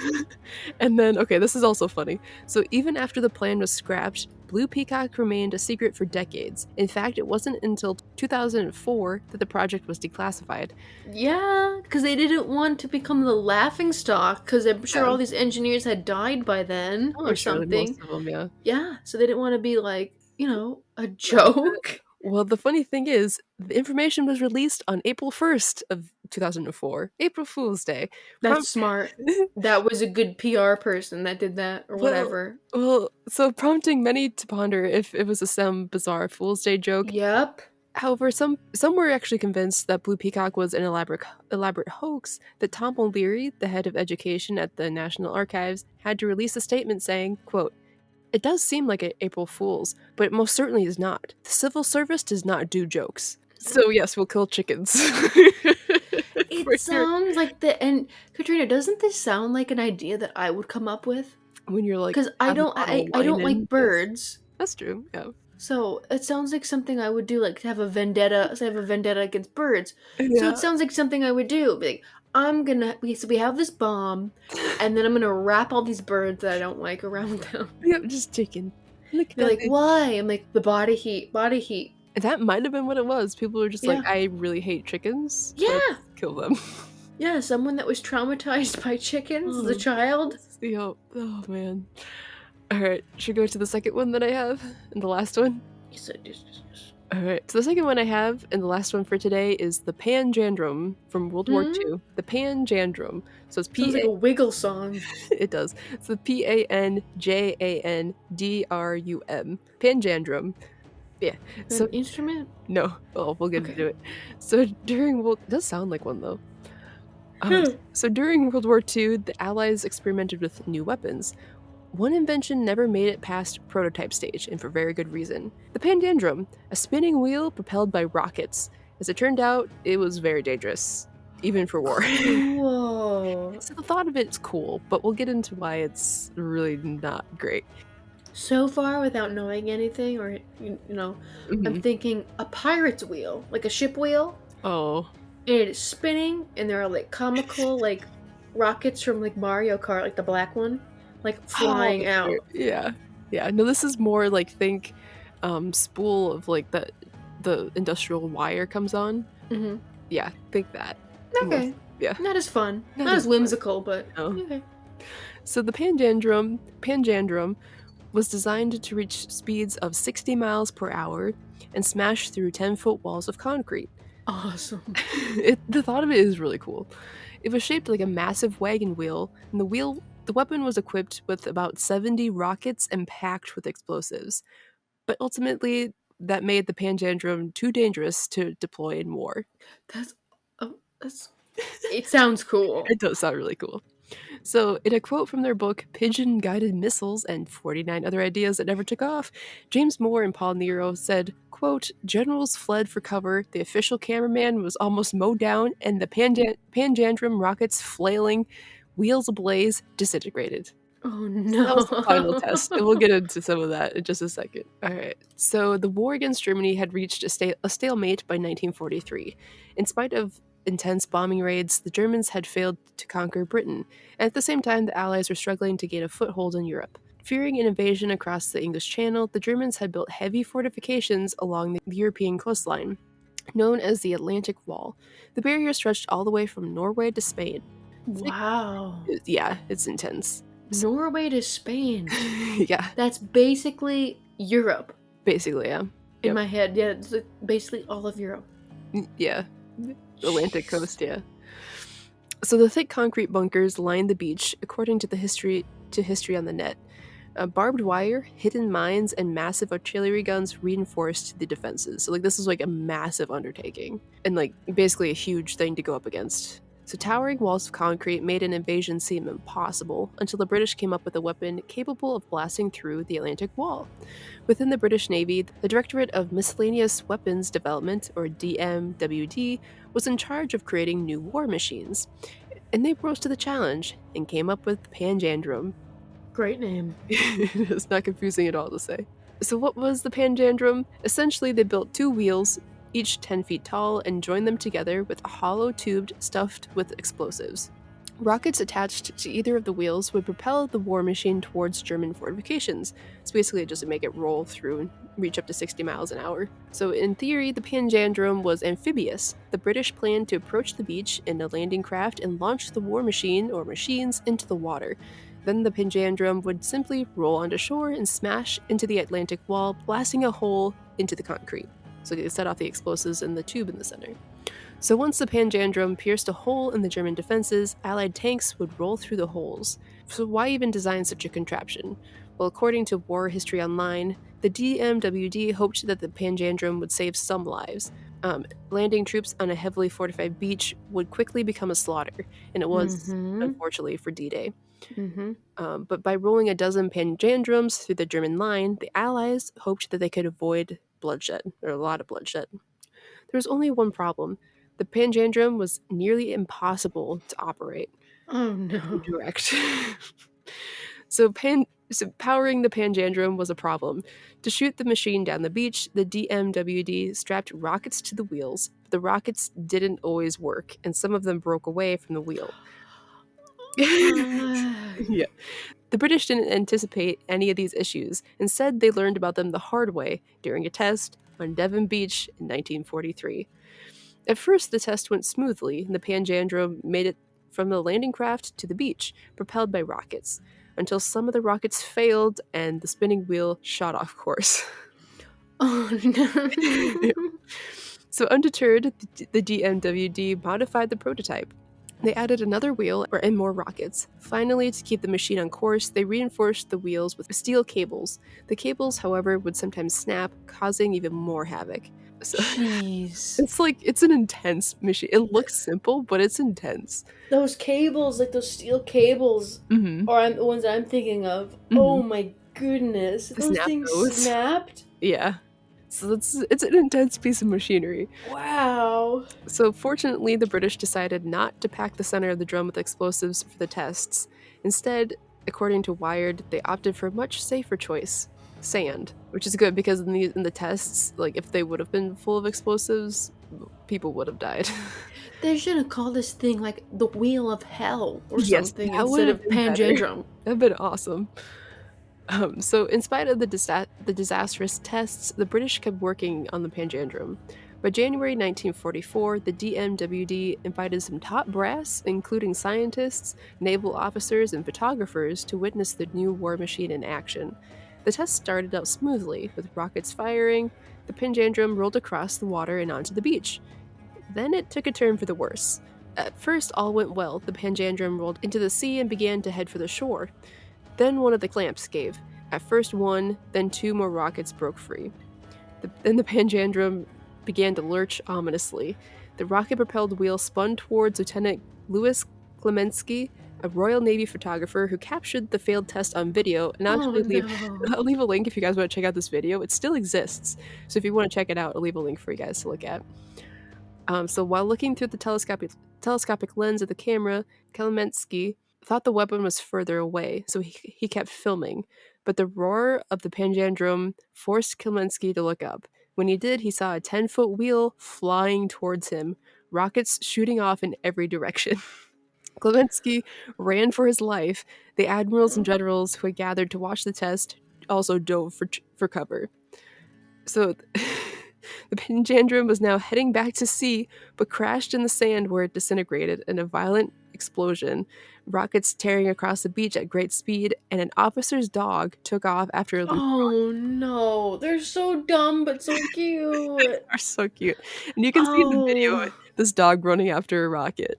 And then, okay, this is also funny. So even after the plan was scrapped, Blue Peacock remained a secret for decades. In fact, it wasn't until 2004 that the project was declassified. Yeah, because they didn't want to become the laughing stock, because I'm sure Yeah. all these engineers had died by then Oh, or surely something. most of them, yeah. Yeah, so they didn't want to be like, a joke. Well, the funny thing is, the information was released on April 1st of 2004. April Fool's Day. That's smart. That was a good PR person that did that, or whatever. Well, so prompting many to ponder if it was some bizarre Fool's Day joke. Yep. However, some were actually convinced that Blue Peacock was an elaborate hoax, that Tom O'Leary, the head of education at the National Archives, had to release a statement saying, quote, "It does seem like an April Fool's, but it most certainly is not. The civil service does not do jokes. So yes, we'll kill chickens." It sounds like and Katrina, doesn't this sound like an idea that I would come up with? When you're like, Because I don't like birds. Yes. That's true, yeah. So it sounds like something I would do, like to have a vendetta. So I have a vendetta against birds. Yeah. So it sounds like something I would do. Be like, we have this bomb, and then I'm gonna wrap all these birds that I don't like around them. Yep, just chicken. They're like, why? I'm like, the body heat. That might have been what it was. People were just like, Yeah. I really hate chickens. Yeah. Let's kill them. Yeah, someone that was traumatized by chickens as a child. Yep. Oh man. Alright, should we go to the second one that I have? And the last one? Yes. Alright, so the second one I have, and the last one for today, is the Panjandrum from World War II. The Panjandrum. So it's Sounds like a Wiggle song. It does. It's the Panjandrum. Panjandrum. Yeah. So An instrument? no. Oh, we'll get Okay. into it. So it does sound like one though. So during World War II, the Allies experimented with new weapons. one invention never made it past prototype stage, and for very good reason. The Panjandrum, a spinning wheel propelled by rockets. As it turned out, it was very dangerous, even for war. Cool. So the thought of it's cool, but we'll get into why it's really not great. So far, without knowing anything, or I'm Mhm. thinking a pirate's wheel, like a ship wheel, Oh. and it is spinning, and there are like comical like rockets from like Mario Kart, like the black one, like Oh, flying that's fair. out. Yeah. Yeah. No, this is more like think spool of like the industrial wire comes on. Hmm. Yeah, think that. Most Okay, yeah. not as fun, Not not as as fun. whimsical, but No. okay. So the Panjandrum was designed to reach speeds of 60 miles per hour and smash through 10-foot walls of concrete. Awesome. The thought of it is really cool. It was shaped like a massive wagon wheel, and the weapon was equipped with about 70 rockets and packed with explosives. But ultimately, that made the Panjandrum too dangerous to deploy in war. That's that's. It sounds cool. It does sound really cool. So, in a quote from their book, Pigeon Guided Missiles and 49 Other Ideas That Never Took Off, James Moore and Paul Nero said, quote, generals fled for cover, the official cameraman was almost mowed down, and the Panjandrum rockets flailing, wheels ablaze, disintegrated. Oh So that was the final test, and we'll no. get into some of that in just a second. Alright, so the war against Germany had reached a stalemate by 1943. In spite of intense bombing raids, the Germans had failed to conquer Britain, and at the same time the Allies were struggling to gain a foothold in Europe. Fearing an invasion across the English Channel, the Germans had built heavy fortifications along the European coastline, known as the Atlantic Wall. The barrier stretched all the way from Norway to Spain. Thick- Wow. yeah, it's intense. So, Norway to Spain. yeah, That's basically Europe basically, yeah. in Yep. my head. Yeah, it's like basically all of Europe. Yeah. Atlantic coast, yeah. So the thick concrete bunkers lined the beach, according to history on the net. Barbed wire, hidden mines, and massive artillery guns reinforced the defenses. So like this was like a massive undertaking and like basically a huge thing to go up against. So towering walls of concrete made an invasion seem impossible until the British came up with a weapon capable of blasting through the Atlantic Wall. Within the British Navy, the Directorate of Miscellaneous Weapons Development, or DMWD, was in charge of creating new war machines. And they rose to the challenge and came up with Panjandrum. Great name. It's not confusing at all to say. So, what was the Panjandrum? Essentially, they built two wheels, each 10 feet tall, and joined them together with a hollow tube stuffed with explosives. Rockets attached to either of the wheels would propel the war machine towards German fortifications. So basically, just to make it roll through and reach up to 60 miles an hour. So, in theory, the Panjandrum was amphibious. The British planned to approach the beach in a landing craft and launch the war machine or machines into the water. Then the Panjandrum would simply roll onto shore and smash into the Atlantic Wall, blasting a hole into the concrete. So they set off the explosives in the tube in the center. So once the Panjandrum pierced a hole in the German defenses, Allied tanks would roll through the holes. So why even design such a contraption? Well, according to War History Online, the DMWD hoped that the Panjandrum would save some lives. Landing troops on a heavily fortified beach would quickly become a slaughter, and it was, Mm-hmm. unfortunately, for D-Day. Mm-hmm. But by rolling a dozen Panjandrums through the German line, the Allies hoped that they could avoid bloodshed, or a lot of bloodshed. There was only one problem. The Panjandrum was nearly impossible to operate Oh and no. direct. So powering the Panjandrum was a problem. To shoot the machine down the beach, the DMWD strapped rockets to the wheels. But the rockets didn't always work, and some of them broke away from the wheel. Yeah. The British didn't anticipate any of these issues. Instead, they learned about them the hard way during a test on Devon Beach in 1943. At first, the test went smoothly, and the Panjandrum made it from the landing craft to the beach, propelled by rockets, until some of the rockets failed and the spinning wheel shot off course. Oh no. So, undeterred, the DMWD modified the prototype. They added another wheel and more rockets. Finally, to keep the machine on course, they reinforced the wheels with steel cables. The cables, however, would sometimes snap, causing even more havoc. So Jeez. it's an intense machine. It looks simple, but it's intense. Those cables, like those steel cables, Mhm. are the ones I'm thinking of. Oh Mhm. my goodness. To Those snap things those. snapped? Yeah. So it's an intense piece of machinery. Wow. So fortunately, the British decided not to pack the center of the drum with explosives for the tests. Instead, according to Wired, they opted for a much safer choice, sand, which is good because in the tests, like if they would have been full of explosives, people would have died. They should have called this thing like the Wheel of Hell or Yes, something that would instead have of been better. Panjandrum. That'd been awesome. So, in spite of the disastrous tests, the British kept working on the Panjandrum. By January 1944, the DMWD invited some top brass, including scientists, naval officers, and photographers, to witness the new war machine in action. The test started out smoothly, with rockets firing. The Panjandrum rolled across the water and onto the beach. Then it took a turn for the worse. At first, all went well. The Panjandrum rolled into the sea and began to head for the shore. Then one of the clamps gave. At first one, then two more rockets broke free. Then the Panjandrum began to lurch ominously. The rocket-propelled wheel spun towards Lieutenant Louis Klemensky, a Royal Navy photographer who captured the failed test on video. And I'll Oh actually leave no. I'll leave a link if you guys want to check out this video. It still exists. So if you want to check it out, I'll leave a link for you guys to look at. So while looking through the telescopic lens of the camera, Kalinetsky thought the weapon was further away, so he kept filming. But the roar of the Panjandrum forced Kalinetsky to look up. When he did, he saw a 10-foot wheel flying towards him, rockets shooting off in every direction. Klemensky ran for his life. The admirals and generals who had gathered to watch the test also dove for cover. So the Panjandrum was now heading back to sea, but crashed in the sand where it disintegrated in a violent explosion, rockets tearing across the beach at great speed, and an officer's dog took off after them. Oh no. They're so dumb but so cute. Are so cute. And you can see in the video Oh, this dog running after a rocket.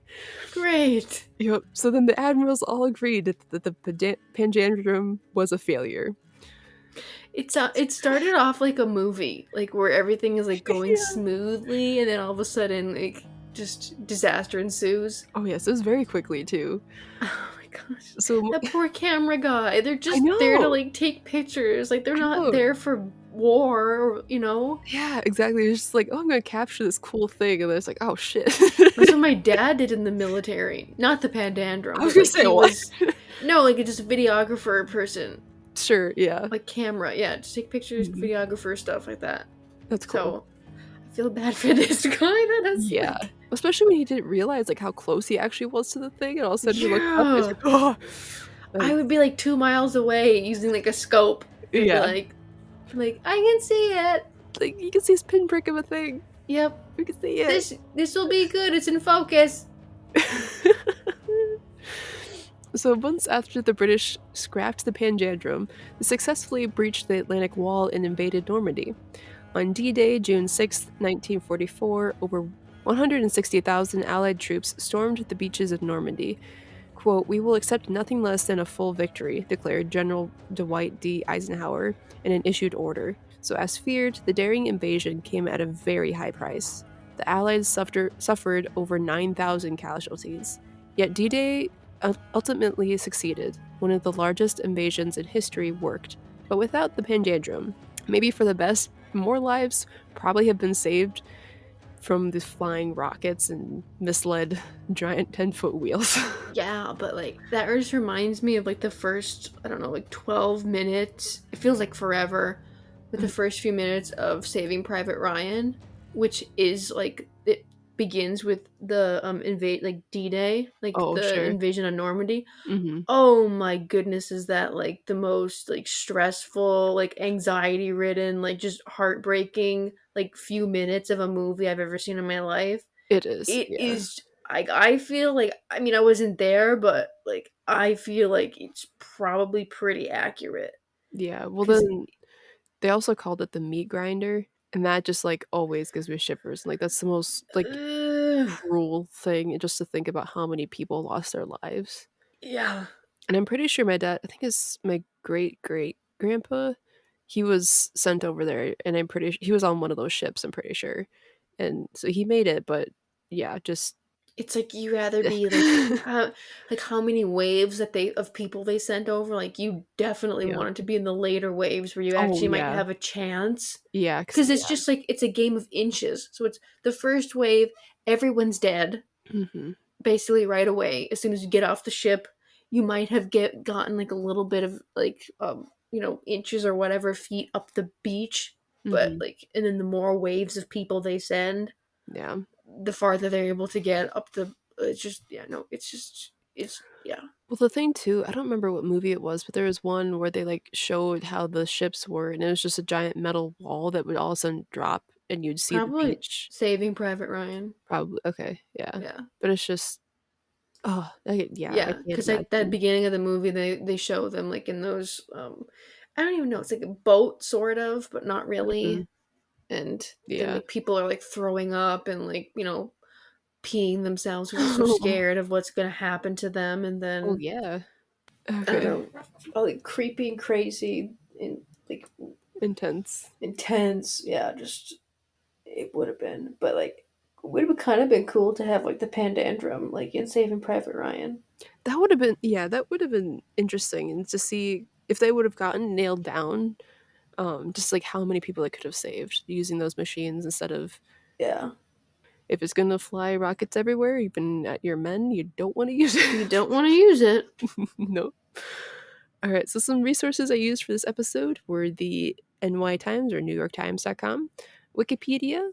great. Yep. So then the admirals all agreed that the Panjandrum was a failure. It started off like a movie, like where everything is like going Yeah. smoothly and then all of a sudden like just disaster ensues. Oh yes, it was very quickly too. Oh my gosh. So That poor camera guy. They're I just there to know. like take pictures. Like they're I not know. there for war or, you know? Yeah, exactly. It's just like, "Oh, I'm gonna capture this cool thing," and then it's like, "Oh, shit." That's what my dad did in the military. Not the Pandandrum, I was but gonna like say, he "What?" was no, like a just videographer person. Sure, yeah. Like camera, yeah, just take pictures, Mhm. videographer, stuff like that. That's cool. So I feel bad for this guy that has Yeah. like Especially when he didn't realize, like, how close he actually was to the thing, and all of a sudden he looked up and he's yeah. like, "Oh!" I Like would be like 2 miles away using like a scope and be yeah. like, I can see it. Like, you can see his pinprick of a thing. Yep. You can see it. This will be good. It's in focus. So months after the British scrapped the Panjandrum, they successfully breached the Atlantic Wall and invaded Normandy. On D-Day, June 6, 1944, over 160,000 Allied troops stormed the beaches of Normandy. Quote, "We will accept nothing less than a full victory," declared General Dwight D. Eisenhower in an issued order. So as feared, the daring invasion came at a very high price. The Allies suffered over 9,000 casualties. Yet D-Day ultimately succeeded. One of the largest invasions in history worked. But without the Panjandrum, maybe for the best, more lives probably have been saved from these flying rockets and misled giant 10-foot wheels. Yeah, but like that just reminds me of like the first, I don't know, like 12 minutes. It feels like forever with the first few minutes of Saving Private Ryan, which is like it begins with the invade like D-Day, like Oh, the sure. invasion of Normandy. Mhm. Oh my goodness, is that like the most like stressful, like anxiety ridden, like just heartbreaking like few minutes of a movie I've ever seen in my life. It is, It yeah. is I feel like, I mean I wasn't there, but like I feel like it's probably pretty accurate Yeah, well, cuz then they also called it the meat grinder, and that just, like, always gives me shivers, like, that's the most, like, cruel thing just to think about how many people lost their lives. yeah. And I'm pretty sure my dad I think it's my great-great-grandpa, he was sent over there, and I'm pretty he was on one of those ships, I'm pretty sure. And so he made it, but yeah, just It's like you rather be like how many waves that they of people they sent over. Like you definitely yeah. wanted to be in the later waves where you Oh, actually might yeah. have a chance. Yeah, 'cause Because it's yeah. just like it's a game of inches. So it's the first wave, everyone's dead Mhm. basically right away. As soon as you get off the ship, you might have gotten like a little bit of like inches or whatever feet up the beach, but Mhm. like and then the more waves of people they send, Yeah. the farther they're able to get up the it's just yeah no it's just it's yeah Well, the thing too, I don't remember what movie it was, but there was one where they, like, showed how the ships were, and it was just a giant metal wall that would all of a sudden drop, and you'd see the probably beach. Saving Private Ryan. Probably okay, yeah. Yeah, But it's just oh, I yeah, can't because like that imagine. beginning of the movie they show them like in those I don't even know, it's like a boat sort of but not really, Mhm. and then Yeah. like people are like throwing up and like peeing themselves because they're so scared of what's gonna happen to them, and Oh, then yeah. I don't Okay. know, all like creepy and crazy and like Intense. intense, yeah, just it would have been, but like, it would have kind of been cool to have like the Panjandrum, like in Saving Private Ryan. That would've been yeah, that would've been interesting, and to see if they would've gotten nailed down, just, like, how many people it could have saved using those machines instead of Yeah, if it's gonna fly rockets everywhere, even at your men, you don't wanna use it. you don't want to use it. No. Alright, so some resources I used for this episode were the NY Times or NewYorkTimes.com, Wikipedia,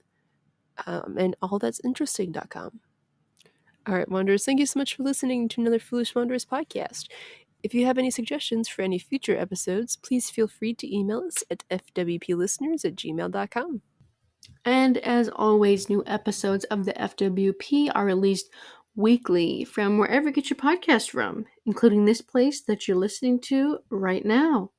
and allthat'sinteresting.com. All right, Wanderers, thank you so much for listening to another Foolish Wanderers podcast. If you have any suggestions for any future episodes, please feel free to email us at fwplisteners@gmail.com. And as always, new episodes of the FWP are released weekly from wherever you get your podcast from, including this place that you're listening to right now.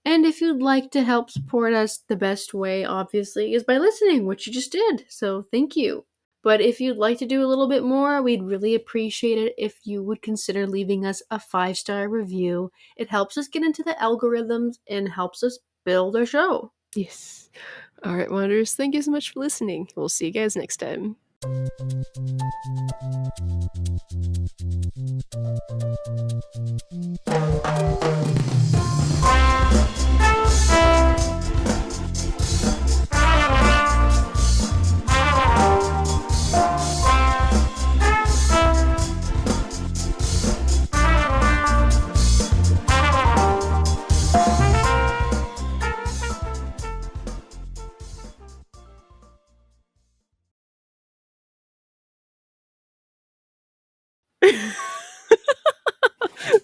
And if you'd like to help support us, the best way, obviously, is by listening, which you just did. So thank you. But if you'd like to do a little bit more, we'd really appreciate it if you would consider leaving us a 5-star review. It helps us get into the algorithms and helps us build our show. Yes. All right, Wanderers, thank you so much for listening. We'll see you guys next time.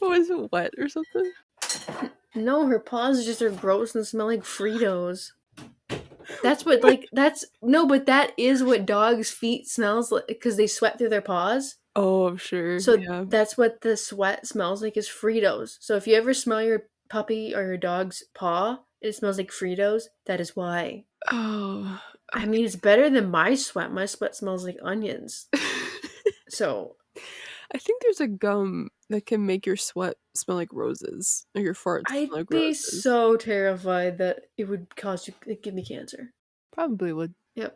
Was it wet or something? No, her paws just are gross and smell like Fritos. That's what, like, that's, no, but that is what dogs' feet smells like because they sweat through their paws. Oh, I'm sure, So yeah. that's what the sweat smells like is Fritos. So if you ever smell your puppy or your dog's paw, and it smells like Fritos, that is why. Oh, I mean, it's better than my sweat. My sweat smells like onions. okay. So I think there's a gum that can make your sweat smell like roses, or your farts I'd smell like be roses. so terrified that it would cause you, like, give me cancer. Probably would. Yep.